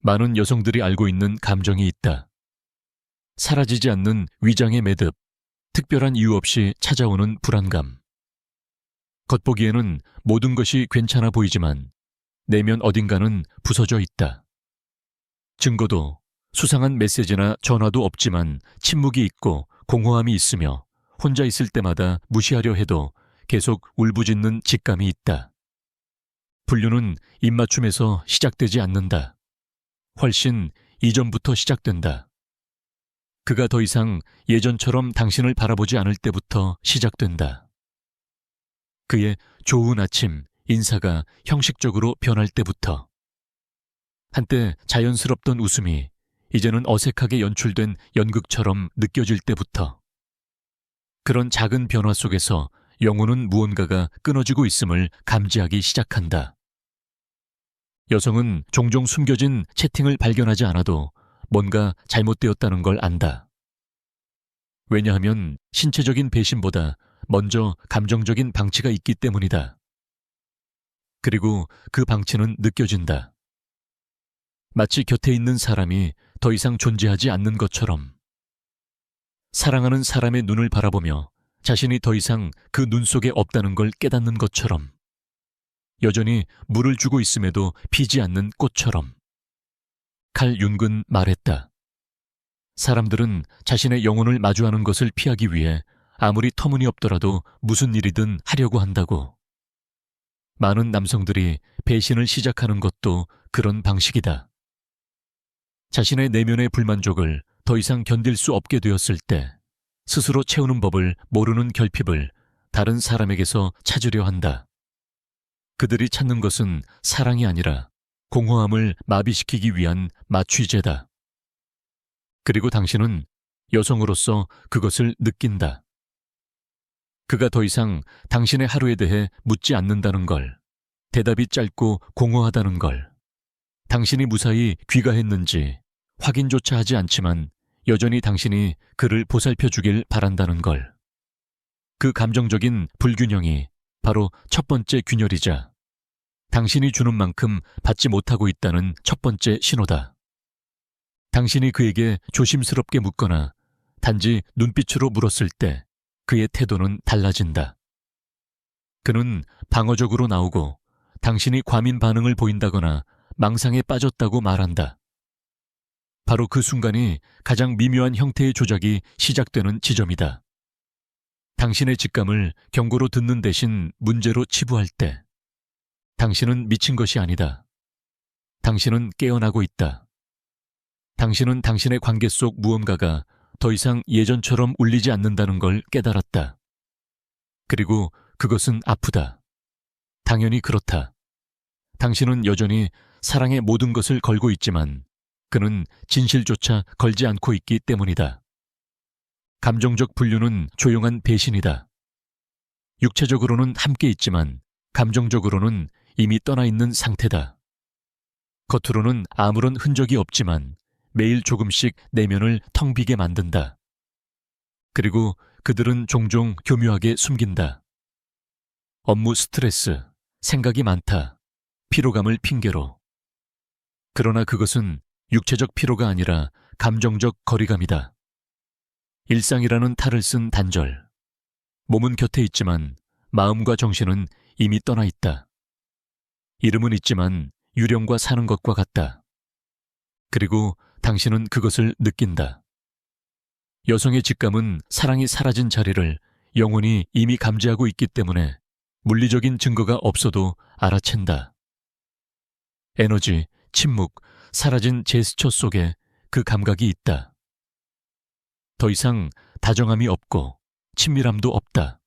많은 여성들이 알고 있는 감정이 있다. 사라지지 않는 위장의 매듭, 특별한 이유 없이 찾아오는 불안감. 겉보기에는 모든 것이 괜찮아 보이지만 내면 어딘가는 부서져 있다. 증거도 수상한 메시지나 전화도 없지만 침묵이 있고 공허함이 있으며 혼자 있을 때마다 무시하려 해도 계속 울부짖는 직감이 있다. 분류는 입맞춤에서 시작되지 않는다. 훨씬 이전부터 시작된다. 그가 더 이상 예전처럼 당신을 바라보지 않을 때부터 시작된다. 그의 좋은 아침, 인사가 형식적으로 변할 때부터. 한때 자연스럽던 웃음이 이제는 어색하게 연출된 연극처럼 느껴질 때부터. 그런 작은 변화 속에서 영혼은 무언가가 끊어지고 있음을 감지하기 시작한다. 여성은 종종 숨겨진 채팅을 발견하지 않아도 뭔가 잘못되었다는 걸 안다. 왜냐하면 신체적인 배신보다 먼저 감정적인 방치가 있기 때문이다. 그리고 그 방치는 느껴진다. 마치 곁에 있는 사람이 더 이상 존재하지 않는 것처럼. 사랑하는 사람의 눈을 바라보며 자신이 더 이상 그 눈 속에 없다는 걸 깨닫는 것처럼. 여전히 물을 주고 있음에도 피지 않는 꽃처럼. 칼 윤근 말했다. 사람들은 자신의 영혼을 마주하는 것을 피하기 위해 아무리 터무니없더라도 무슨 일이든 하려고 한다고. 많은 남성들이 배신을 시작하는 것도 그런 방식이다. 자신의 내면의 불만족을 더 이상 견딜 수 없게 되었을 때 스스로 채우는 법을 모르는 결핍을 다른 사람에게서 찾으려 한다. 그들이 찾는 것은 사랑이 아니라 공허함을 마비시키기 위한 마취제다. 그리고 당신은 여성으로서 그것을 느낀다. 그가 더 이상 당신의 하루에 대해 묻지 않는다는 걸, 대답이 짧고 공허하다는 걸, 당신이 무사히 귀가했는지 확인조차 하지 않지만 여전히 당신이 그를 보살펴 주길 바란다는 걸. 그 감정적인 불균형이 바로 첫 번째 균열이자 당신이 주는 만큼 받지 못하고 있다는 첫 번째 신호다. 당신이 그에게 조심스럽게 묻거나 단지 눈빛으로 물었을 때 그의 태도는 달라진다. 그는 방어적으로 나오고 당신이 과민 반응을 보인다거나 망상에 빠졌다고 말한다. 바로 그 순간이 가장 미묘한 형태의 조작이 시작되는 지점이다. 당신의 직감을 경고로 듣는 대신 문제로 치부할 때 당신은 미친 것이 아니다. 당신은 깨어나고 있다. 당신은 당신의 관계 속 무언가가 더 이상 예전처럼 울리지 않는다는 걸 깨달았다. 그리고 그것은 아프다. 당연히 그렇다. 당신은 여전히 사랑의 모든 것을 걸고 있지만 그는 진실조차 걸지 않고 있기 때문이다. 감정적 분류는 조용한 배신이다. 육체적으로는 함께 있지만 감정적으로는 이미 떠나 있는 상태다. 겉으로는 아무런 흔적이 없지만 매일 조금씩 내면을 텅 비게 만든다. 그리고 그들은 종종 교묘하게 숨긴다. 업무 스트레스, 생각이 많다, 피로감을 핑계로. 그러나 그것은 육체적 피로가 아니라 감정적 거리감이다. 일상이라는 탈을 쓴 단절. 몸은 곁에 있지만 마음과 정신은 이미 떠나 있다. 이름은 있지만 유령과 사는 것과 같다. 그리고 당신은 그것을 느낀다. 여성의 직감은 사랑이 사라진 자리를 영혼이 이미 감지하고 있기 때문에 물리적인 증거가 없어도 알아챈다. 에너지, 침묵, 사라진 제스처 속에 그 감각이 있다. 더 이상 다정함이 없고 친밀함도 없다.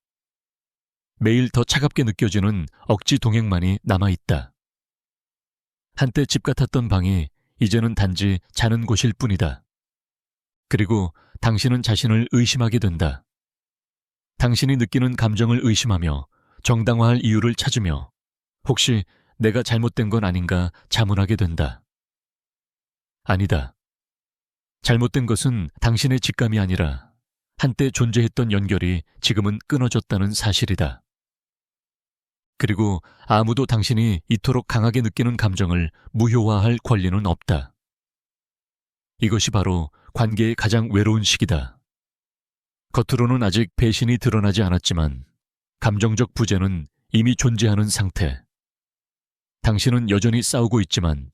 매일 더 차갑게 느껴지는 억지 동행만이 남아있다. 한때 집 같았던 방이 이제는 단지 자는 곳일 뿐이다. 그리고 당신은 자신을 의심하게 된다. 당신이 느끼는 감정을 의심하며 정당화할 이유를 찾으며 혹시 내가 잘못된 건 아닌가 자문하게 된다. 아니다. 잘못된 것은 당신의 직감이 아니라 한때 존재했던 연결이 지금은 끊어졌다는 사실이다. 그리고 아무도 당신이 이토록 강하게 느끼는 감정을 무효화할 권리는 없다. 이것이 바로 관계의 가장 외로운 시기다. 겉으로는 아직 배신이 드러나지 않았지만 감정적 부재는 이미 존재하는 상태. 당신은 여전히 싸우고 있지만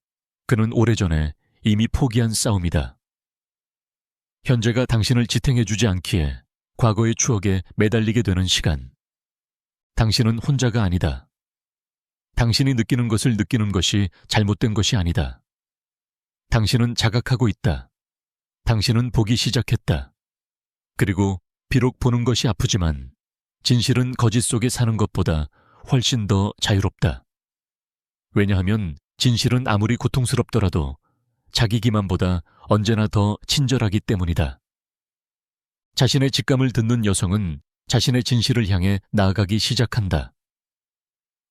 그는 오래전에 이미 포기한 싸움이다. 현재가 당신을 지탱해주지 않기에 과거의 추억에 매달리게 되는 시간. 당신은 혼자가 아니다. 당신이 느끼는 것을 느끼는 것이 잘못된 것이 아니다. 당신은 자각하고 있다. 당신은 보기 시작했다. 그리고 비록 보는 것이 아프지만 진실은 거짓 속에 사는 것보다 훨씬 더 자유롭다. 왜냐하면 진실은 아무리 고통스럽더라도 자기 기만보다 언제나 더 친절하기 때문이다. 자신의 직감을 듣는 여성은 자신의 진실을 향해 나아가기 시작한다.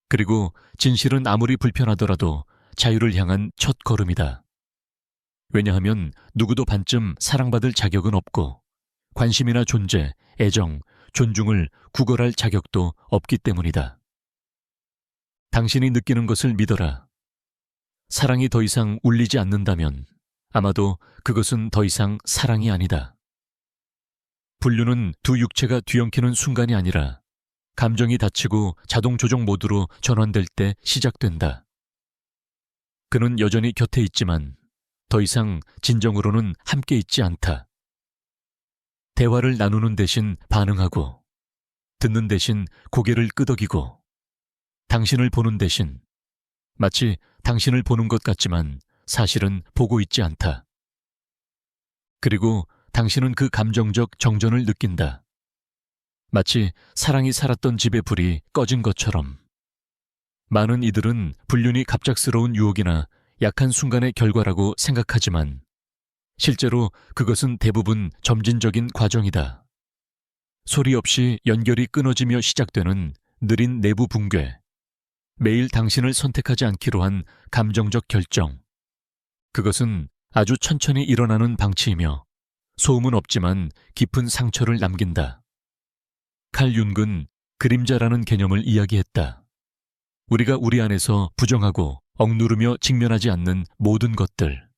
그리고 진실은 아무리 불편하더라도 자유를 향한 첫 걸음이다. 왜냐하면 누구도 반쯤 사랑받을 자격은 없고 관심이나 존재, 애정, 존중을 구걸할 자격도 없기 때문이다. 당신이 느끼는 것을 믿어라. 사랑이 더 이상 울리지 않는다면 아마도 그것은 더 이상 사랑이 아니다. 분류는 두 육체가 뒤엉키는 순간이 아니라 감정이 닫히고 자동 조정 모드로 전환될 때 시작된다. 그는 여전히 곁에 있지만 더 이상 진정으로는 함께 있지 않다. 대화를 나누는 대신 반응하고, 듣는 대신 고개를 끄덕이고, 당신을 보는 대신 마치 당신을 보는 것 같지만 사실은 보고 있지 않다. 그리고 당신은 그 감정적 정전을 느낀다. 마치 사랑이 살았던 집의 불이 꺼진 것처럼. 많은 이들은 불륜이 갑작스러운 유혹이나 약한 순간의 결과라고 생각하지만 실제로 그것은 대부분 점진적인 과정이다. 소리 없이 연결이 끊어지며 시작되는 느린 내부 붕괴, 매일 당신을 선택하지 않기로 한 감정적 결정. 그것은 아주 천천히 일어나는 방치이며 소음은 없지만 깊은 상처를 남긴다. 칼 융은 그림자라는 개념을 이야기했다. 우리가 우리 안에서 부정하고 억누르며 직면하지 않는 모든 것들.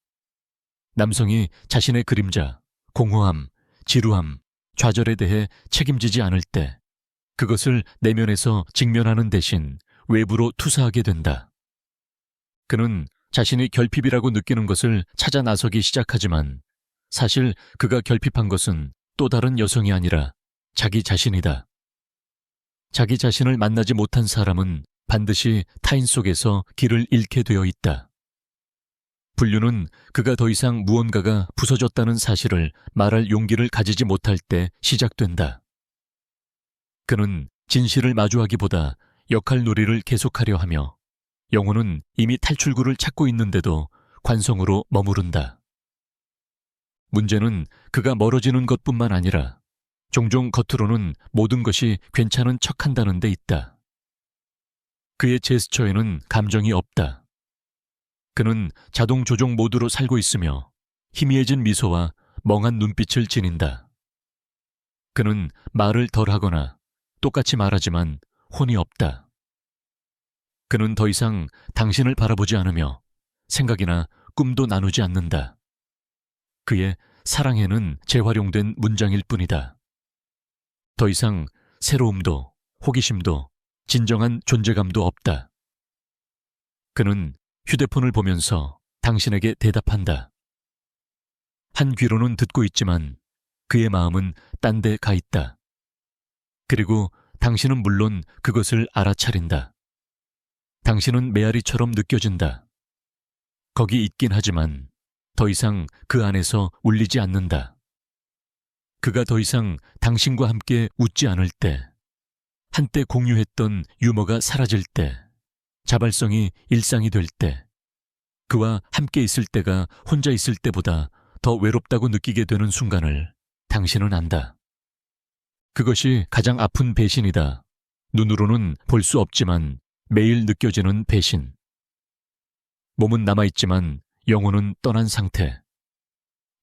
남성이 자신의 그림자, 공허함, 지루함, 좌절에 대해 책임지지 않을 때 그것을 내면에서 직면하는 대신 외부로 투사하게 된다. 그는 자신이 결핍이라고 느끼는 것을 찾아 나서기 시작하지만 사실 그가 결핍한 것은 또 다른 여성이 아니라 자기 자신이다. 자기 자신을 만나지 못한 사람은 반드시 타인 속에서 길을 잃게 되어 있다. 분류는 그가 더 이상 무언가가 부서졌다는 사실을 말할 용기를 가지지 못할 때 시작된다. 그는 진실을 마주하기보다 역할놀이를 계속하려 하며 영혼은 이미 탈출구를 찾고 있는데도 관성으로 머무른다. 문제는 그가 멀어지는 것뿐만 아니라 종종 겉으로는 모든 것이 괜찮은 척한다는 데 있다. 그의 제스처에는 감정이 없다. 그는 자동 조종 모드로 살고 있으며 희미해진 미소와 멍한 눈빛을 지닌다. 그는 말을 덜 하거나 똑같이 말하지만 혼이 없다. 그는 더 이상 당신을 바라보지 않으며 생각이나 꿈도 나누지 않는다. 그의 사랑에는 재활용된 문장일 뿐이다. 더 이상 새로움도 호기심도 진정한 존재감도 없다. 그는 휴대폰을 보면서 당신에게 대답한다. 한 귀로는 듣고 있지만 그의 마음은 딴 데 가 있다. 그리고 당신은 물론 그것을 알아차린다. 당신은 메아리처럼 느껴진다. 거기 있긴 하지만 더 이상 그 안에서 울리지 않는다. 그가 더 이상 당신과 함께 웃지 않을 때, 한때 공유했던 유머가 사라질 때, 자발성이 일상이 될 때, 그와 함께 있을 때가 혼자 있을 때보다 더 외롭다고 느끼게 되는 순간을 당신은 안다. 그것이 가장 아픈 배신이다. 눈으로는 볼 수 없지만 매일 느껴지는 배신. 몸은 남아있지만 영혼은 떠난 상태.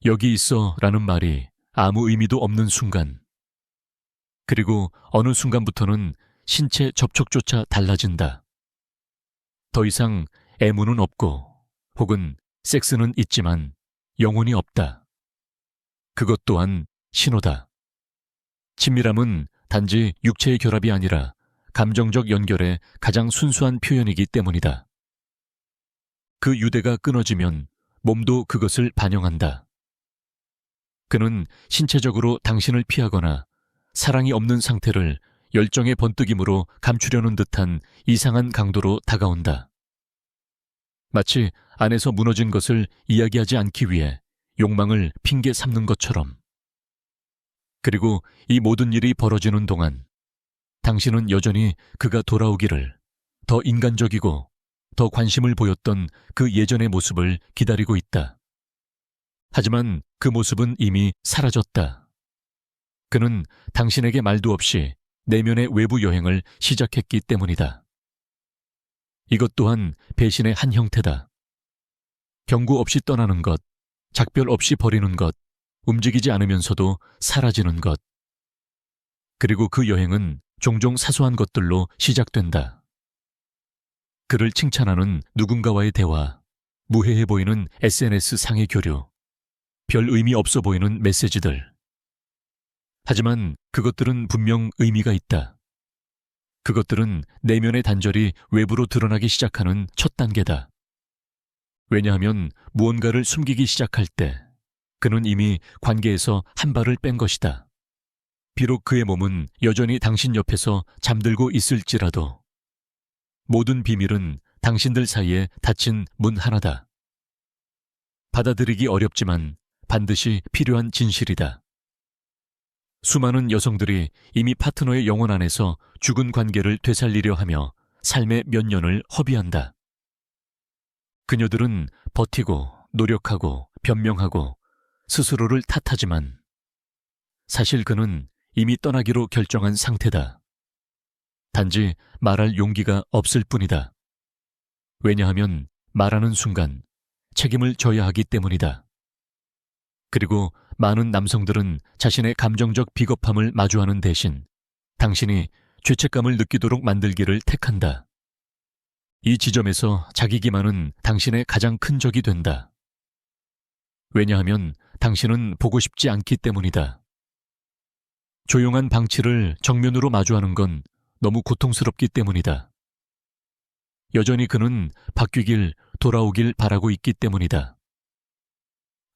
여기 있어 라는 말이 아무 의미도 없는 순간. 그리고 어느 순간부터는 신체 접촉조차 달라진다. 더 이상 애무는 없고 혹은 섹스는 있지만 영혼이 없다. 그것 또한 신호다. 친밀함은 단지 육체의 결합이 아니라 감정적 연결의 가장 순수한 표현이기 때문이다. 그 유대가 끊어지면 몸도 그것을 반영한다. 그는 신체적으로 당신을 피하거나 사랑이 없는 상태를 열정의 번뜩임으로 감추려는 듯한 이상한 강도로 다가온다. 마치 안에서 무너진 것을 이야기하지 않기 위해 욕망을 핑계 삼는 것처럼. 그리고 이 모든 일이 벌어지는 동안 당신은 여전히 그가 돌아오기를, 더 인간적이고 더 관심을 보였던 그 예전의 모습을 기다리고 있다. 하지만 그 모습은 이미 사라졌다. 그는 당신에게 말도 없이 내면의 외부 여행을 시작했기 때문이다. 이것 또한 배신의 한 형태다. 경고 없이 떠나는 것, 작별 없이 버리는 것, 움직이지 않으면서도 사라지는 것. 그리고 그 여행은 종종 사소한 것들로 시작된다. 그를 칭찬하는 누군가와의 대화, 무해해 보이는 SNS상의 교류, 별 의미 없어 보이는 메시지들. 하지만 그것들은 분명 의미가 있다. 그것들은 내면의 단절이 외부로 드러나기 시작하는 첫 단계다. 왜냐하면 무언가를 숨기기 시작할 때 그는 이미 관계에서 한 발을 뺀 것이다. 비록 그의 몸은 여전히 당신 옆에서 잠들고 있을지라도 모든 비밀은 당신들 사이에 닫힌 문 하나다. 받아들이기 어렵지만 반드시 필요한 진실이다. 수많은 여성들이 이미 파트너의 영혼 안에서 죽은 관계를 되살리려 하며 삶의 몇 년을 허비한다. 그녀들은 버티고 노력하고 변명하고 스스로를 탓하지만 사실 그는 이미 떠나기로 결정한 상태다. 단지 말할 용기가 없을 뿐이다. 왜냐하면 말하는 순간 책임을 져야 하기 때문이다. 그리고 많은 남성들은 자신의 감정적 비겁함을 마주하는 대신 당신이 죄책감을 느끼도록 만들기를 택한다. 이 지점에서 자기 기만은 당신의 가장 큰 적이 된다. 왜냐하면 당신은 보고 싶지 않기 때문이다. 조용한 방치를 정면으로 마주하는 건 너무 고통스럽기 때문이다. 여전히 그는 바뀌길, 돌아오길 바라고 있기 때문이다.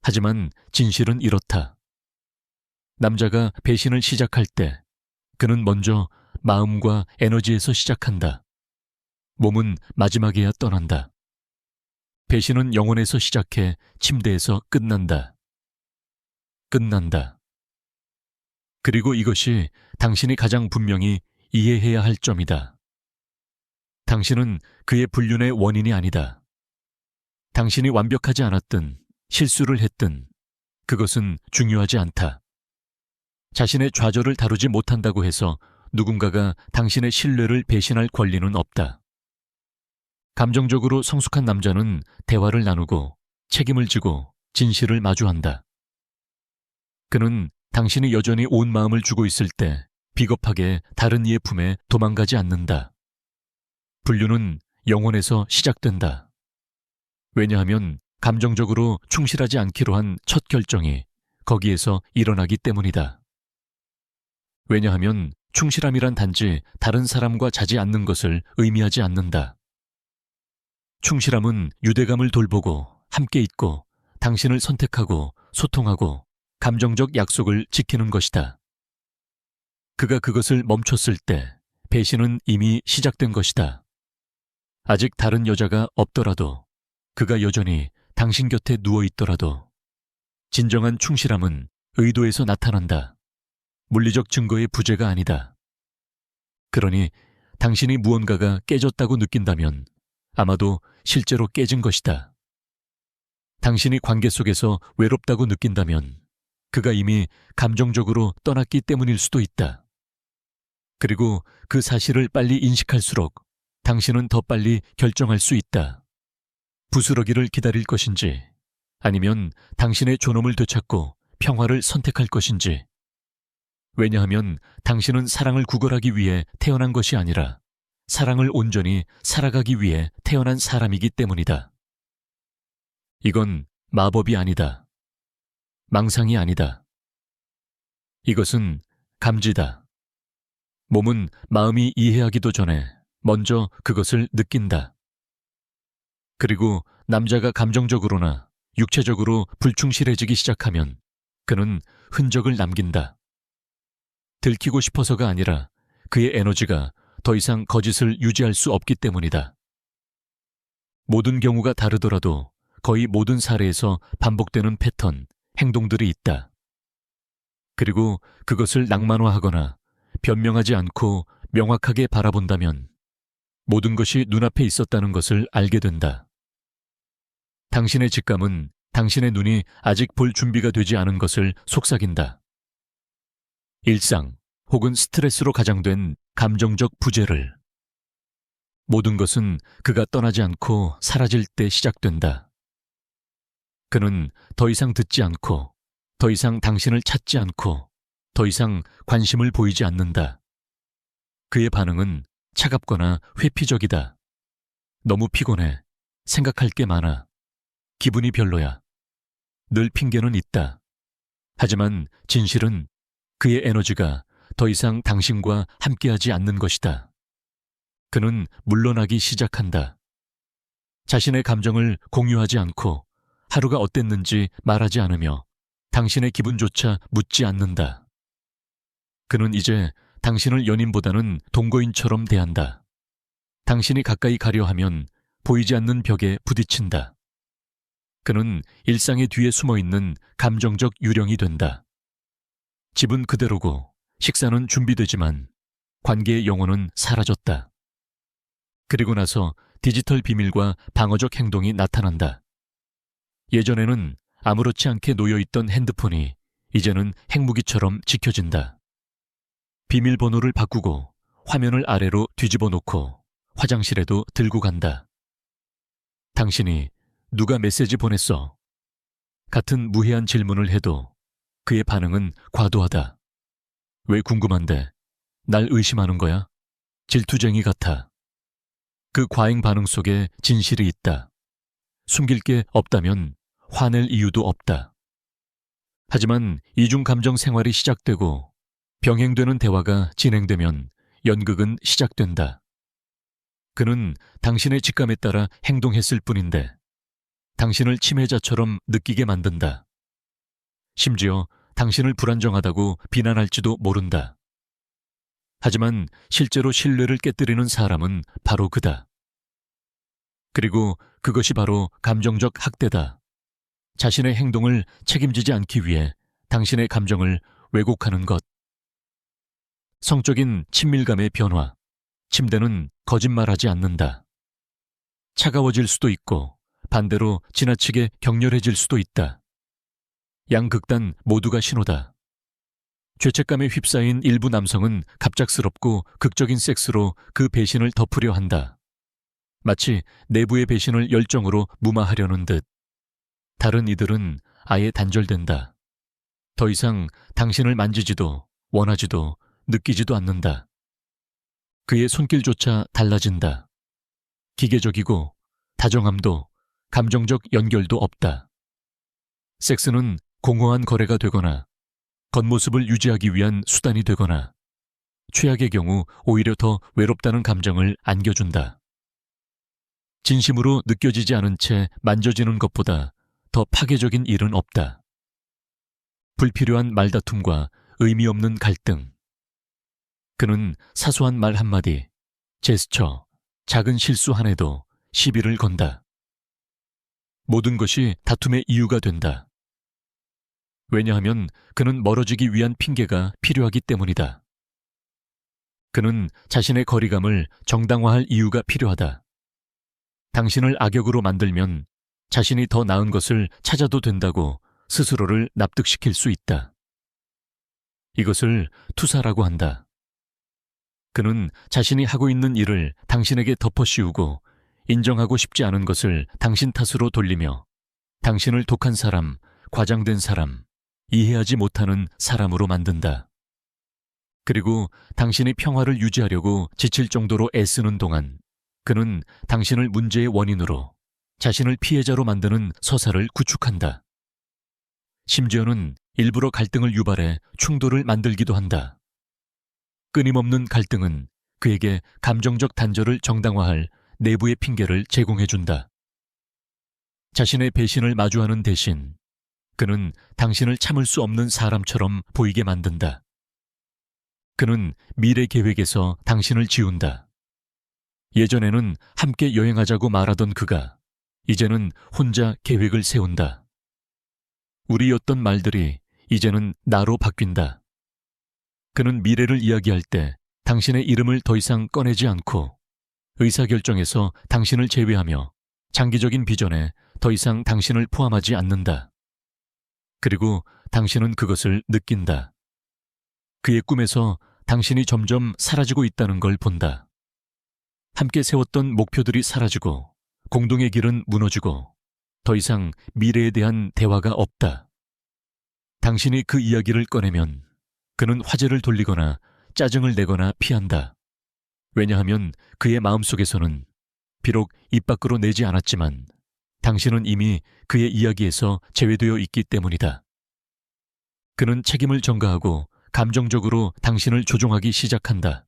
하지만 진실은 이렇다. 남자가 배신을 시작할 때 그는 먼저 마음과 에너지에서 시작한다. 몸은 마지막에야 떠난다. 배신은 영혼에서 시작해 침대에서 끝난다. 끝난다. 그리고 이것이 당신이 가장 분명히 이해해야 할 점이다. 당신은 그의 불륜의 원인이 아니다. 당신이 완벽하지 않았든 실수를 했든 그것은 중요하지 않다. 자신의 좌절을 다루지 못한다고 해서 누군가가 당신의 신뢰를 배신할 권리는 없다. 감정적으로 성숙한 남자는 대화를 나누고 책임을 지고 진실을 마주한다. 그는 당신이 여전히 온 마음을 주고 있을 때 비겁하게 다른 이의 품에 도망가지 않는다. 불륜은 영혼에서 시작된다. 왜냐하면 감정적으로 충실하지 않기로 한 첫 결정이 거기에서 일어나기 때문이다. 왜냐하면 충실함이란 단지 다른 사람과 자지 않는 것을 의미하지 않는다. 충실함은 유대감을 돌보고 함께 있고 당신을 선택하고 소통하고 감정적 약속을 지키는 것이다. 그가 그것을 멈췄을 때 배신은 이미 시작된 것이다. 아직 다른 여자가 없더라도 그가 여전히 당신 곁에 누워있더라도 진정한 충실함은 의도에서 나타난다. 물리적 증거의 부재가 아니다. 그러니 당신이 무언가가 깨졌다고 느낀다면 아마도 실제로 깨진 것이다. 당신이 관계 속에서 외롭다고 느낀다면 그가 이미 감정적으로 떠났기 때문일 수도 있다. 그리고 그 사실을 빨리 인식할수록 당신은 더 빨리 결정할 수 있다. 부스러기를 기다릴 것인지 아니면 당신의 존엄을 되찾고 평화를 선택할 것인지. 왜냐하면 당신은 사랑을 구걸하기 위해 태어난 것이 아니라 사랑을 온전히 살아가기 위해 태어난 사람이기 때문이다. 이건 마법이 아니다. 망상이 아니다. 이것은 감지다. 몸은 마음이 이해하기도 전에 먼저 그것을 느낀다. 그리고 남자가 감정적으로나 육체적으로 불충실해지기 시작하면 그는 흔적을 남긴다. 들키고 싶어서가 아니라 그의 에너지가 더 이상 거짓을 유지할 수 없기 때문이다. 모든 경우가 다르더라도 거의 모든 사례에서 반복되는 패턴, 행동들이 있다. 그리고 그것을 낭만화하거나 변명하지 않고 명확하게 바라본다면 모든 것이 눈앞에 있었다는 것을 알게 된다. 당신의 직감은 당신의 눈이 아직 볼 준비가 되지 않은 것을 속삭인다. 일상 혹은 스트레스로 가장된 감정적 부재를. 모든 것은 그가 떠나지 않고 사라질 때 시작된다. 그는 더 이상 듣지 않고, 더 이상 당신을 찾지 않고, 더 이상 관심을 보이지 않는다. 그의 반응은 차갑거나 회피적이다. 너무 피곤해. 생각할 게 많아. 기분이 별로야. 늘 핑계는 있다. 하지만 진실은 그의 에너지가 더 이상 당신과 함께하지 않는 것이다. 그는 물러나기 시작한다. 자신의 감정을 공유하지 않고 하루가 어땠는지 말하지 않으며 당신의 기분조차 묻지 않는다. 그는 이제 당신을 연인보다는 동거인처럼 대한다. 당신이 가까이 가려 하면 보이지 않는 벽에 부딪힌다. 그는 일상의 뒤에 숨어있는 감정적 유령이 된다. 집은 그대로고 식사는 준비되지만 관계의 영혼은 사라졌다. 그리고 나서 디지털 비밀과 방어적 행동이 나타난다. 예전에는 아무렇지 않게 놓여있던 핸드폰이 이제는 핵무기처럼 지켜진다. 비밀번호를 바꾸고 화면을 아래로 뒤집어 놓고 화장실에도 들고 간다. 당신이 누가 메시지 보냈어? 같은 무해한 질문을 해도 그의 반응은 과도하다. 왜 궁금한데? 날 의심하는 거야? 질투쟁이 같아. 그 과잉 반응 속에 진실이 있다. 숨길 게 없다면 화낼 이유도 없다. 하지만 이중 감정 생활이 시작되고 병행되는 대화가 진행되면 연극은 시작된다. 그는 당신의 직감에 따라 행동했을 뿐인데 당신을 침해자처럼 느끼게 만든다. 심지어 당신을 불안정하다고 비난할지도 모른다. 하지만 실제로 신뢰를 깨뜨리는 사람은 바로 그다. 그리고 그것이 바로 감정적 학대다. 자신의 행동을 책임지지 않기 위해 당신의 감정을 왜곡하는 것. 성적인 친밀감의 변화. 침대는 거짓말하지 않는다. 차가워질 수도 있고 반대로 지나치게 격렬해질 수도 있다. 양극단 모두가 신호다. 죄책감에 휩싸인 일부 남성은 갑작스럽고 극적인 섹스로 그 배신을 덮으려 한다. 마치 내부의 배신을 열정으로 무마하려는 듯. 다른 이들은 아예 단절된다. 더 이상 당신을 만지지도 원하지도 느끼지도 않는다. 그의 손길조차 달라진다. 기계적이고 다정함도 감정적 연결도 없다. 섹스는 공허한 거래가 되거나 겉모습을 유지하기 위한 수단이 되거나 최악의 경우 오히려 더 외롭다는 감정을 안겨준다. 진심으로 느껴지지 않은 채 만져지는 것보다 더 파괴적인 일은 없다. 불필요한 말다툼과 의미 없는 갈등. 그는 사소한 말 한마디, 제스처, 작은 실수 하나에도 시비를 건다. 모든 것이 다툼의 이유가 된다. 왜냐하면 그는 멀어지기 위한 핑계가 필요하기 때문이다. 그는 자신의 거리감을 정당화할 이유가 필요하다. 당신을 악역으로 만들면 자신이 더 나은 것을 찾아도 된다고 스스로를 납득시킬 수 있다. 이것을 투사라고 한다. 그는 자신이 하고 있는 일을 당신에게 덮어씌우고 인정하고 싶지 않은 것을 당신 탓으로 돌리며 당신을 독한 사람, 과장된 사람, 이해하지 못하는 사람으로 만든다. 그리고 당신이 평화를 유지하려고 지칠 정도로 애쓰는 동안 그는 당신을 문제의 원인으로 자신을 피해자로 만드는 서사를 구축한다. 심지어는 일부러 갈등을 유발해 충돌을 만들기도 한다. 끊임없는 갈등은 그에게 감정적 단절을 정당화할 내부의 핑계를 제공해준다. 자신의 배신을 마주하는 대신 그는 당신을 참을 수 없는 사람처럼 보이게 만든다. 그는 미래 계획에서 당신을 지운다. 예전에는 함께 여행하자고 말하던 그가 이제는 혼자 계획을 세운다. 우리였던 말들이 이제는 나로 바뀐다. 그는 미래를 이야기할 때 당신의 이름을 더 이상 꺼내지 않고 의사결정에서 당신을 제외하며 장기적인 비전에 더 이상 당신을 포함하지 않는다. 그리고 당신은 그것을 느낀다. 그의 꿈에서 당신이 점점 사라지고 있다는 걸 본다. 함께 세웠던 목표들이 사라지고 공동의 길은 무너지고 더 이상 미래에 대한 대화가 없다. 당신이 그 이야기를 꺼내면 그는 화제를 돌리거나 짜증을 내거나 피한다. 왜냐하면 그의 마음속에서는 비록 입 밖으로 내지 않았지만 당신은 이미 그의 이야기에서 제외되어 있기 때문이다. 그는 책임을 전가하고 감정적으로 당신을 조종하기 시작한다.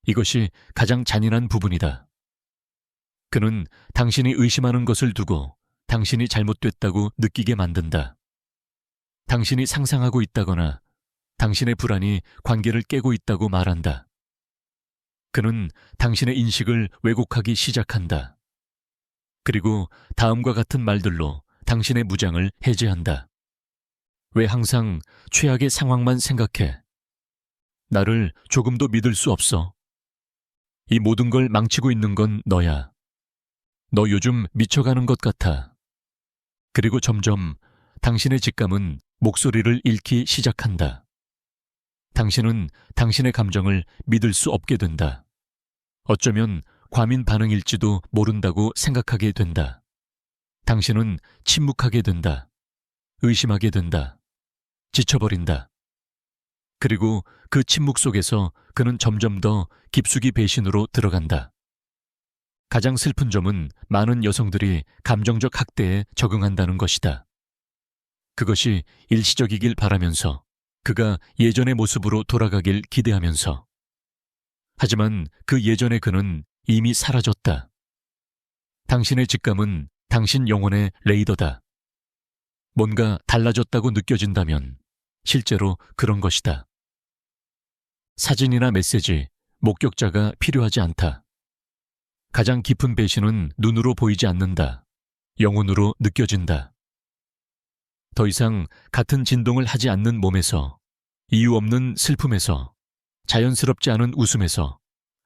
이것이 가장 잔인한 부분이다. 그는 당신이 의심하는 것을 두고 당신이 잘못됐다고 느끼게 만든다. 당신이 상상하고 있다거나 당신의 불안이 관계를 깨고 있다고 말한다. 그는 당신의 인식을 왜곡하기 시작한다. 그리고 다음과 같은 말들로 당신의 무장을 해제한다. 왜 항상 최악의 상황만 생각해? 나를 조금도 믿을 수 없어. 이 모든 걸 망치고 있는 건 너야. 너 요즘 미쳐가는 것 같아. 그리고 점점 당신의 직감은 목소리를 잃기 시작한다. 당신은 당신의 감정을 믿을 수 없게 된다. 어쩌면 과민 반응일지도 모른다고 생각하게 된다. 당신은 침묵하게 된다. 의심하게 된다. 지쳐버린다. 그리고 그 침묵 속에서 그는 점점 더 깊숙이 배신으로 들어간다. 가장 슬픈 점은 많은 여성들이 감정적 학대에 적응한다는 것이다. 그것이 일시적이길 바라면서 그가 예전의 모습으로 돌아가길 기대하면서. 하지만 그 예전의 그는 이미 사라졌다. 당신의 직감은 당신 영혼의 레이더다. 뭔가 달라졌다고 느껴진다면 실제로 그런 것이다. 사진이나 메시지, 목격자가 필요하지 않다. 가장 깊은 배신은 눈으로 보이지 않는다. 영혼으로 느껴진다. 더 이상 같은 진동을 하지 않는 몸에서, 이유 없는 슬픔에서, 자연스럽지 않은 웃음에서,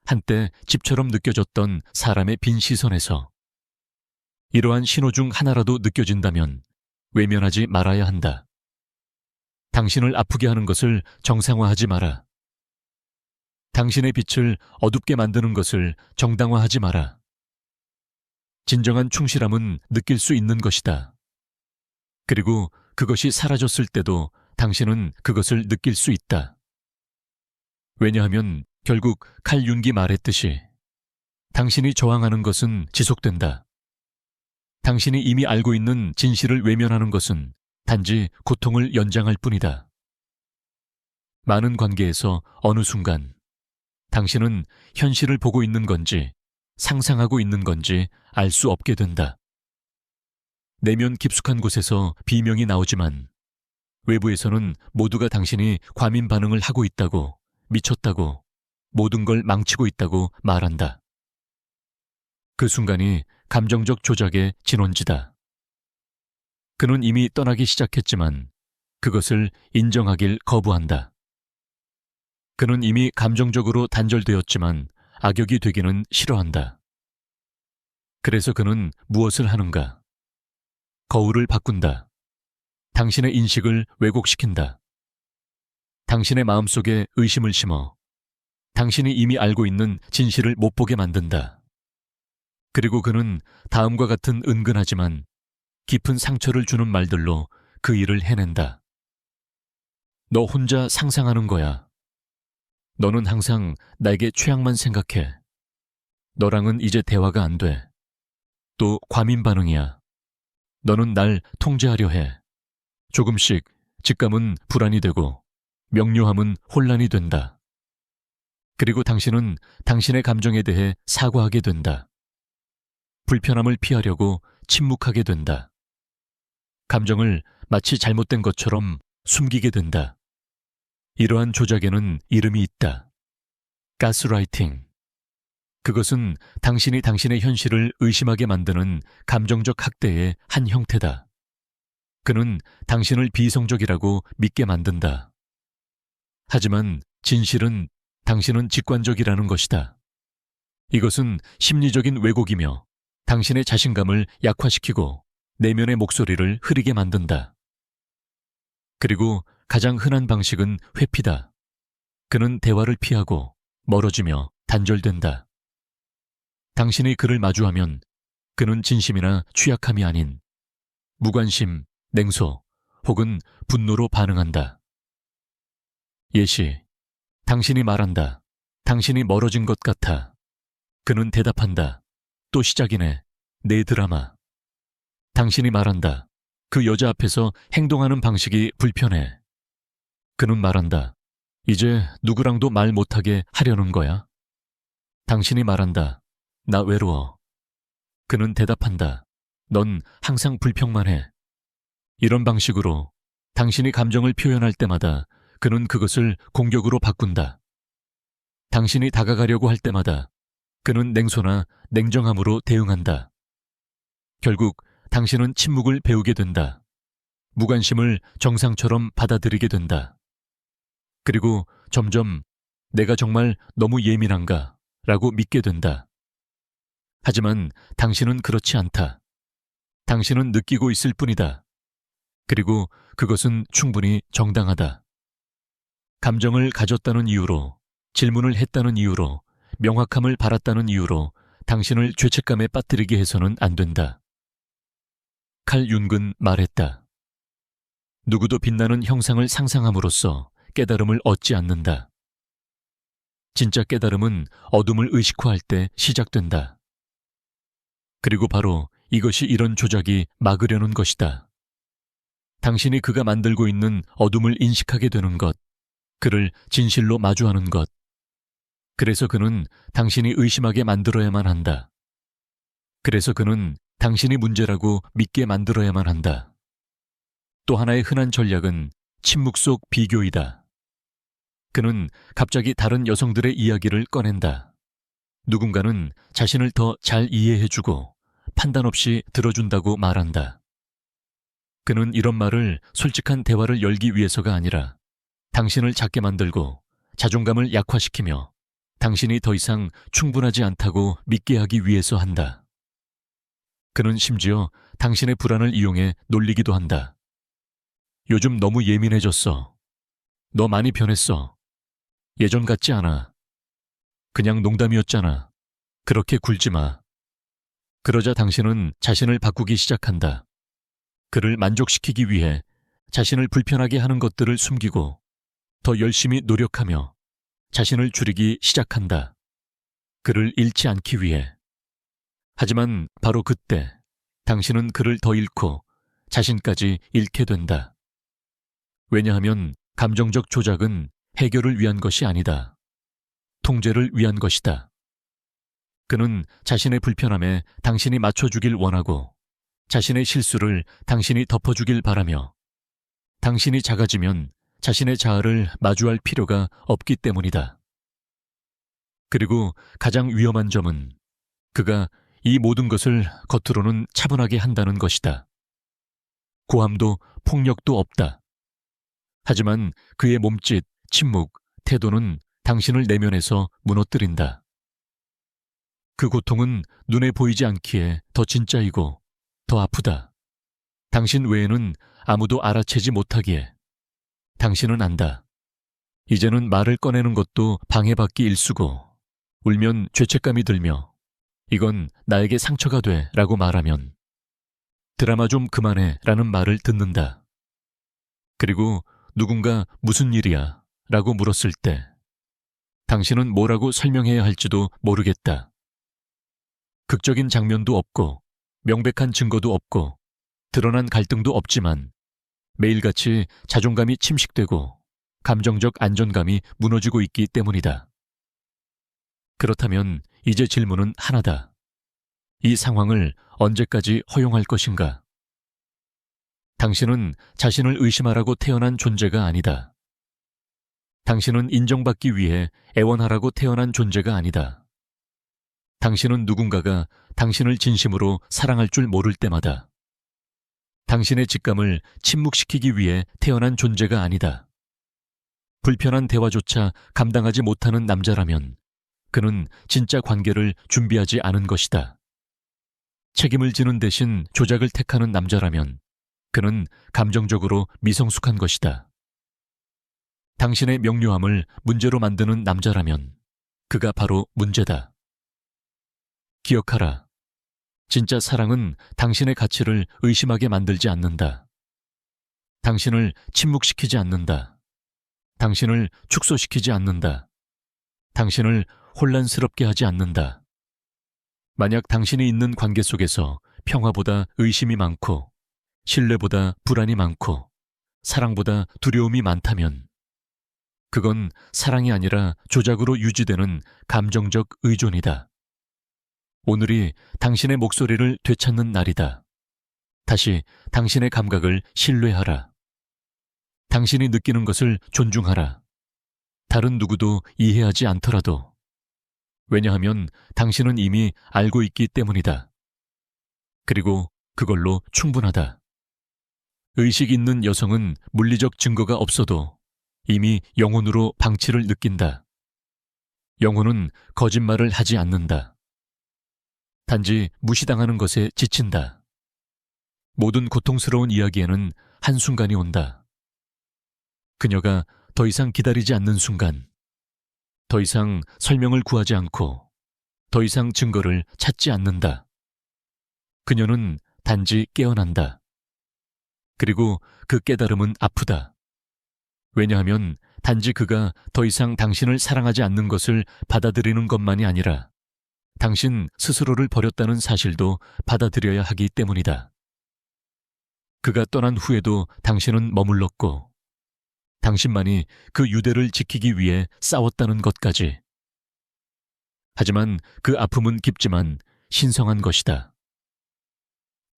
한때 집처럼 느껴졌던 사람의 빈 시선에서. 이러한 신호 중 하나라도 느껴진다면 외면하지 말아야 한다. 당신을 아프게 하는 것을 정상화하지 마라. 당신의 빛을 어둡게 만드는 것을 정당화하지 마라. 진정한 충실함은 느낄 수 있는 것이다. 그리고 그것이 사라졌을 때도 당신은 그것을 느낄 수 있다. 왜냐하면 결국 칼 윤기 말했듯이 당신이 저항하는 것은 지속된다. 당신이 이미 알고 있는 진실을 외면하는 것은 단지 고통을 연장할 뿐이다. 많은 관계에서 어느 순간 당신은 현실을 보고 있는 건지 상상하고 있는 건지 알 수 없게 된다. 내면 깊숙한 곳에서 비명이 나오지만 외부에서는 모두가 당신이 과민 반응을 하고 있다고, 미쳤다고, 모든 걸 망치고 있다고 말한다. 그 순간이 감정적 조작의 진원지다. 그는 이미 떠나기 시작했지만 그것을 인정하길 거부한다. 그는 이미 감정적으로 단절되었지만 악역이 되기는 싫어한다. 그래서 그는 무엇을 하는가? 거울을 바꾼다. 당신의 인식을 왜곡시킨다. 당신의 마음속에 의심을 심어 당신이 이미 알고 있는 진실을 못 보게 만든다. 그리고 그는 다음과 같은 은근하지만 깊은 상처를 주는 말들로 그 일을 해낸다. 너 혼자 상상하는 거야. 너는 항상 나에게 최악만 생각해. 너랑은 이제 대화가 안 돼. 또 과민 반응이야. 너는 날 통제하려 해. 조금씩 직감은 불안이 되고 명료함은 혼란이 된다. 그리고 당신은 당신의 감정에 대해 사과하게 된다. 불편함을 피하려고 침묵하게 된다. 감정을 마치 잘못된 것처럼 숨기게 된다. 이러한 조작에는 이름이 있다. 가스라이팅. 그것은 당신이 당신의 현실을 의심하게 만드는 감정적 학대의 한 형태다. 그는 당신을 비이성적이라고 믿게 만든다. 하지만 진실은 당신은 직관적이라는 것이다. 이것은 심리적인 왜곡이며 당신의 자신감을 약화시키고 내면의 목소리를 흐리게 만든다. 그리고 가장 흔한 방식은 회피다. 그는 대화를 피하고 멀어지며 단절된다. 당신이 그를 마주하면 그는 진심이나 취약함이 아닌 무관심, 냉소 혹은 분노로 반응한다. 예시, 당신이 말한다. 당신이 멀어진 것 같아. 그는 대답한다. 또 시작이네. 내 드라마. 당신이 말한다. 그 여자 앞에서 행동하는 방식이 불편해. 그는 말한다. 이제 누구랑도 말 못하게 하려는 거야? 당신이 말한다. 나 외로워. 그는 대답한다. 넌 항상 불평만 해. 이런 방식으로 당신이 감정을 표현할 때마다 그는 그것을 공격으로 바꾼다. 당신이 다가가려고 할 때마다 그는 냉소나 냉정함으로 대응한다. 결국 당신은 침묵을 배우게 된다. 무관심을 정상처럼 받아들이게 된다. 그리고 점점 내가 정말 너무 예민한가? 라고 믿게 된다. 하지만 당신은 그렇지 않다. 당신은 느끼고 있을 뿐이다. 그리고 그것은 충분히 정당하다. 감정을 가졌다는 이유로, 질문을 했다는 이유로, 명확함을 바랐다는 이유로 당신을 죄책감에 빠뜨리게 해서는 안 된다. 칼 융은 말했다. 누구도 빛나는 형상을 상상함으로써 깨달음을 얻지 않는다. 진짜 깨달음은 어둠을 의식화할 때 시작된다. 그리고 바로 이것이 이런 조작이 막으려는 것이다. 당신이 그가 만들고 있는 어둠을 인식하게 되는 것, 그를 진실로 마주하는 것. 그래서 그는 당신이 의심하게 만들어야만 한다. 그래서 그는 당신이 문제라고 믿게 만들어야만 한다. 또 하나의 흔한 전략은 침묵 속 비교이다. 그는 갑자기 다른 여성들의 이야기를 꺼낸다. 누군가는 자신을 더 잘 이해해주고 판단 없이 들어준다고 말한다. 그는 이런 말을 솔직한 대화를 열기 위해서가 아니라 당신을 작게 만들고 자존감을 약화시키며 당신이 더 이상 충분하지 않다고 믿게 하기 위해서 한다. 그는 심지어 당신의 불안을 이용해 놀리기도 한다. 요즘 너무 예민해졌어. 너 많이 변했어. 예전 같지 않아. 그냥 농담이었잖아. 그렇게 굴지 마. 그러자 당신은 자신을 바꾸기 시작한다. 그를 만족시키기 위해 자신을 불편하게 하는 것들을 숨기고 더 열심히 노력하며 자신을 줄이기 시작한다. 그를 잃지 않기 위해. 하지만 바로 그때 당신은 그를 더 잃고 자신까지 잃게 된다. 왜냐하면 감정적 조작은 해결을 위한 것이 아니다. 통제를 위한 것이다. 그는 자신의 불편함에 당신이 맞춰주길 원하고 자신의 실수를 당신이 덮어주길 바라며 당신이 작아지면 자신의 자아를 마주할 필요가 없기 때문이다. 그리고 가장 위험한 점은 그가 이 모든 것을 겉으로는 차분하게 한다는 것이다. 고함도 폭력도 없다. 하지만 그의 몸짓, 침묵, 태도는 당신을 내면에서 무너뜨린다. 그 고통은 눈에 보이지 않기에 더 진짜이고 더 아프다. 당신 외에는 아무도 알아채지 못하기에. 당신은 안다. 이제는 말을 꺼내는 것도 방해받기 일쑤고 울면 죄책감이 들며 이건 나에게 상처가 돼 라고 말하면 드라마 좀 그만해 라는 말을 듣는다. 그리고 누군가 무슨 일이야 라고 물었을 때 당신은 뭐라고 설명해야 할지도 모르겠다. 극적인 장면도 없고 명백한 증거도 없고 드러난 갈등도 없지만 매일같이 자존감이 침식되고 감정적 안정감이 무너지고 있기 때문이다. 그렇다면 이제 질문은 하나다. 이 상황을 언제까지 허용할 것인가? 당신은 자신을 의심하라고 태어난 존재가 아니다. 당신은 인정받기 위해 애원하라고 태어난 존재가 아니다. 당신은 누군가가 당신을 진심으로 사랑할 줄 모를 때마다 당신의 직감을 침묵시키기 위해 태어난 존재가 아니다. 불편한 대화조차 감당하지 못하는 남자라면 그는 진짜 관계를 준비하지 않은 것이다. 책임을 지는 대신 조작을 택하는 남자라면 그는 감정적으로 미성숙한 것이다. 당신의 명료함을 문제로 만드는 남자라면 그가 바로 문제다. 기억하라. 진짜 사랑은 당신의 가치를 의심하게 만들지 않는다. 당신을 침묵시키지 않는다. 당신을 축소시키지 않는다. 당신을 혼란스럽게 하지 않는다. 만약 당신이 있는 관계 속에서 평화보다 의심이 많고 신뢰보다 불안이 많고 사랑보다 두려움이 많다면 그건 사랑이 아니라 조작으로 유지되는 감정적 의존이다. 오늘이 당신의 목소리를 되찾는 날이다. 다시 당신의 감각을 신뢰하라. 당신이 느끼는 것을 존중하라. 다른 누구도 이해하지 않더라도. 왜냐하면 당신은 이미 알고 있기 때문이다. 그리고 그걸로 충분하다. 의식 있는 여성은 물리적 증거가 없어도 이미 영혼으로 방치를 느낀다. 영혼은 거짓말을 하지 않는다. 단지 무시당하는 것에 지친다. 모든 고통스러운 이야기에는 한순간이 온다. 그녀가 더 이상 기다리지 않는 순간, 더 이상 설명을 구하지 않고, 더 이상 증거를 찾지 않는다. 그녀는 단지 깨어난다. 그리고 그 깨달음은 아프다. 왜냐하면 단지 그가 더 이상 당신을 사랑하지 않는 것을 받아들이는 것만이 아니라 당신 스스로를 버렸다는 사실도 받아들여야 하기 때문이다. 그가 떠난 후에도 당신은 머물렀고 당신만이 그 유대를 지키기 위해 싸웠다는 것까지. 하지만 그 아픔은 깊지만 신성한 것이다.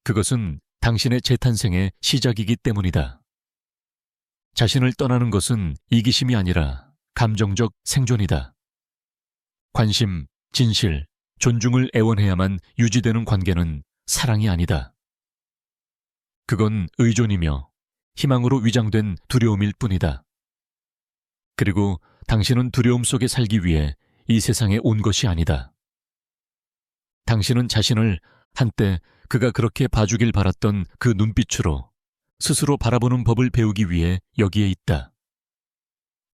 그것은 당신의 재탄생의 시작이기 때문이다. 자신을 떠나는 것은 이기심이 아니라 감정적 생존이다. 관심, 진실, 존중을 애원해야만 유지되는 관계는 사랑이 아니다. 그건 의존이며 희망으로 위장된 두려움일 뿐이다. 그리고 당신은 두려움 속에 살기 위해 이 세상에 온 것이 아니다. 당신은 자신을 한때 그가 그렇게 봐주길 바랐던 그 눈빛으로 스스로 바라보는 법을 배우기 위해 여기에 있다.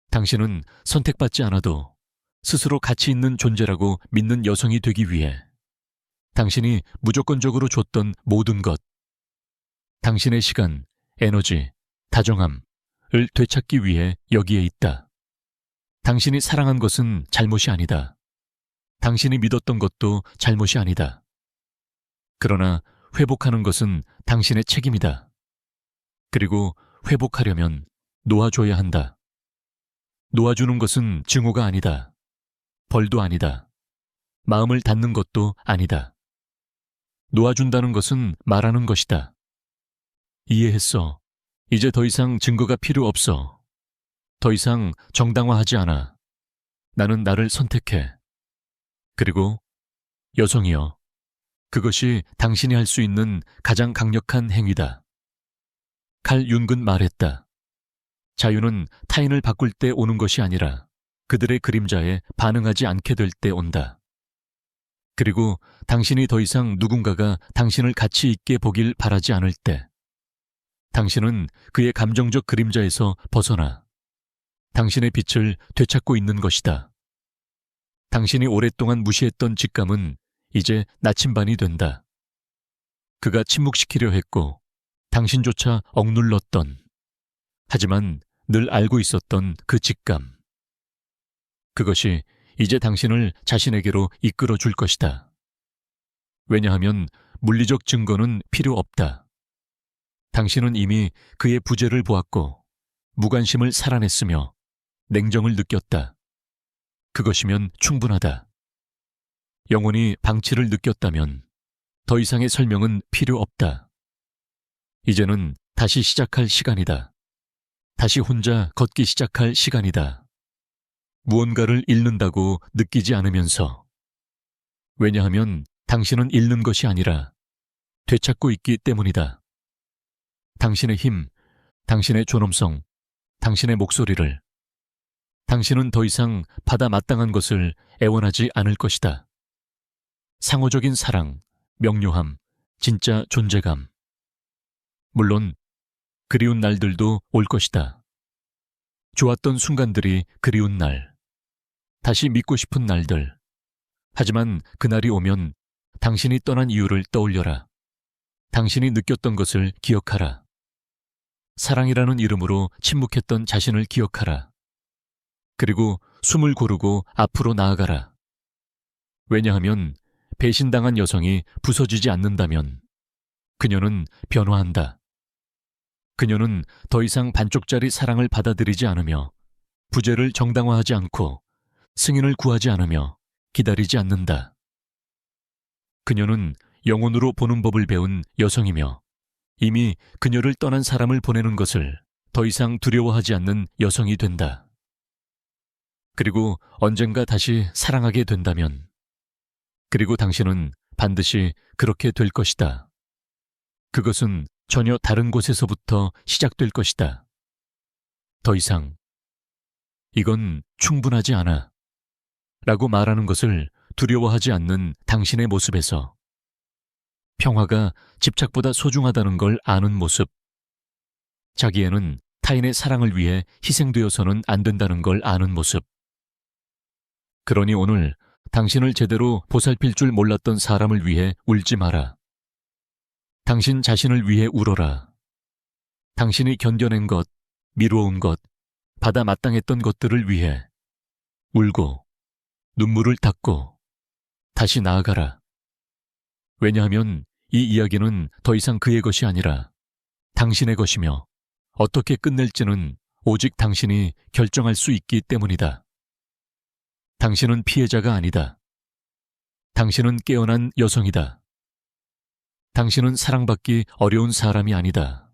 당신은 선택받지 않아도 스스로 가치 있는 존재라고 믿는 여성이 되기 위해 당신이 무조건적으로 줬던 모든 것, 당신의 시간, 에너지, 다정함을 되찾기 위해 여기에 있다. 당신이 사랑한 것은 잘못이 아니다. 당신이 믿었던 것도 잘못이 아니다. 그러나 회복하는 것은 당신의 책임이다. 그리고 회복하려면 놓아줘야 한다. 놓아주는 것은 증오가 아니다. 벌도 아니다. 마음을 닫는 것도 아니다. 놓아준다는 것은 말하는 것이다. 이해했어. 이제 더 이상 증거가 필요 없어. 더 이상 정당화하지 않아. 나는 나를 선택해. 그리고 여성이여, 그것이 당신이 할 수 있는 가장 강력한 행위다. 칼 윤근 말했다. 자유는 타인을 바꿀 때 오는 것이 아니라 그들의 그림자에 반응하지 않게 될 때 온다. 그리고 당신이 더 이상 누군가가 당신을 가치 있게 보길 바라지 않을 때, 당신은 그의 감정적 그림자에서 벗어나 당신의 빛을 되찾고 있는 것이다. 당신이 오랫동안 무시했던 직감은 이제 나침반이 된다. 그가 침묵시키려 했고 당신조차 억눌렀던, 하지만 늘 알고 있었던 그 직감. 그것이 이제 당신을 자신에게로 이끌어 줄 것이다. 왜냐하면 물리적 증거는 필요 없다. 당신은 이미 그의 부재를 보았고 무관심을 살아냈으며 냉정을 느꼈다. 그것이면 충분하다. 영혼이 방치를 느꼈다면 더 이상의 설명은 필요 없다. 이제는 다시 시작할 시간이다. 다시 혼자 걷기 시작할 시간이다. 무언가를 잃는다고 느끼지 않으면서. 왜냐하면 당신은 잃는 것이 아니라 되찾고 있기 때문이다. 당신의 힘, 당신의 존엄성, 당신의 목소리를. 당신은 더 이상 받아 마땅한 것을 애원하지 않을 것이다. 상호적인 사랑, 명료함, 진짜 존재감. 물론 그리운 날들도 올 것이다. 좋았던 순간들이 그리운 날. 다시 믿고 싶은 날들. 하지만 그날이 오면 당신이 떠난 이유를 떠올려라. 당신이 느꼈던 것을 기억하라. 사랑이라는 이름으로 침묵했던 자신을 기억하라. 그리고 숨을 고르고 앞으로 나아가라. 왜냐하면 배신당한 여성이 부서지지 않는다면 그녀는 변화한다. 그녀는 더 이상 반쪽짜리 사랑을 받아들이지 않으며 부재를 정당화하지 않고 승인을 구하지 않으며 기다리지 않는다. 그녀는 영혼으로 보는 법을 배운 여성이며 이미 그녀를 떠난 사람을 보내는 것을 더 이상 두려워하지 않는 여성이 된다. 그리고 언젠가 다시 사랑하게 된다면, 그리고 당신은 반드시 그렇게 될 것이다. 그것은 전혀 다른 곳에서부터 시작될 것이다. 더 이상 이건 충분하지 않아 라고 말하는 것을 두려워하지 않는 당신의 모습에서 평화가 집착보다 소중하다는 걸 아는 모습, 자기애는 타인의 사랑을 위해 희생되어서는 안 된다는 걸 아는 모습. 그러니 오늘 당신을 제대로 보살필 줄 몰랐던 사람을 위해 울지 마라. 당신 자신을 위해 울어라. 당신이 견뎌낸 것, 미루어온 것, 받아 마땅했던 것들을 위해 울고 눈물을 닦고 다시 나아가라. 왜냐하면 이 이야기는 더 이상 그의 것이 아니라 당신의 것이며 어떻게 끝낼지는 오직 당신이 결정할 수 있기 때문이다. 당신은 피해자가 아니다. 당신은 깨어난 여성이다. 당신은 사랑받기 어려운 사람이 아니다.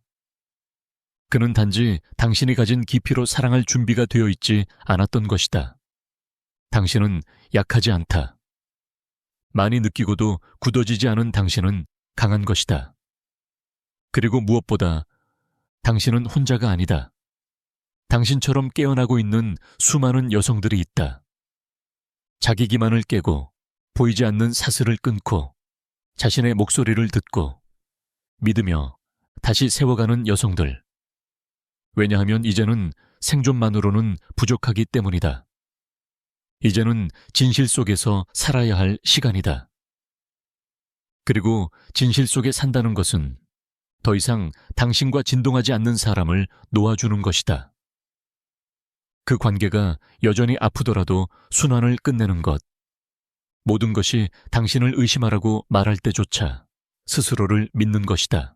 그는 단지 당신이 가진 깊이로 사랑할 준비가 되어 있지 않았던 것이다. 당신은 약하지 않다. 많이 느끼고도 굳어지지 않은 당신은 강한 것이다. 그리고 무엇보다 당신은 혼자가 아니다. 당신처럼 깨어나고 있는 수많은 여성들이 있다. 자기 기만을 깨고 보이지 않는 사슬을 끊고 자신의 목소리를 듣고 믿으며 다시 세워가는 여성들. 왜냐하면 이제는 생존만으로는 부족하기 때문이다. 이제는 진실 속에서 살아야 할 시간이다. 그리고 진실 속에 산다는 것은 더 이상 당신과 진동하지 않는 사람을 놓아주는 것이다. 그 관계가 여전히 아프더라도 순환을 끝내는 것. 모든 것이 당신을 의심하라고 말할 때조차 스스로를 믿는 것이다.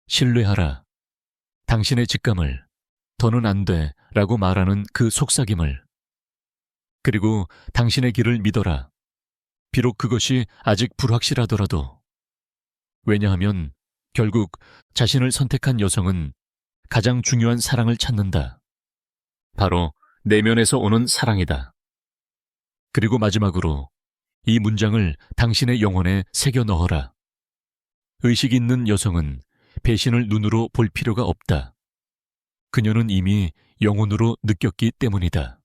신뢰하라. 당신의 직감을 더는 안 돼 라고 말하는 그 속삭임을. 그리고 당신의 길을 믿어라. 비록 그것이 아직 불확실하더라도. 왜냐하면 결국 자신을 선택한 여성은 가장 중요한 사랑을 찾는다. 바로 내면에서 오는 사랑이다. 그리고 마지막으로 이 문장을 당신의 영혼에 새겨 넣어라. 의식 있는 여성은 배신을 눈으로 볼 필요가 없다. 그녀는 이미 영혼으로 느꼈기 때문이다.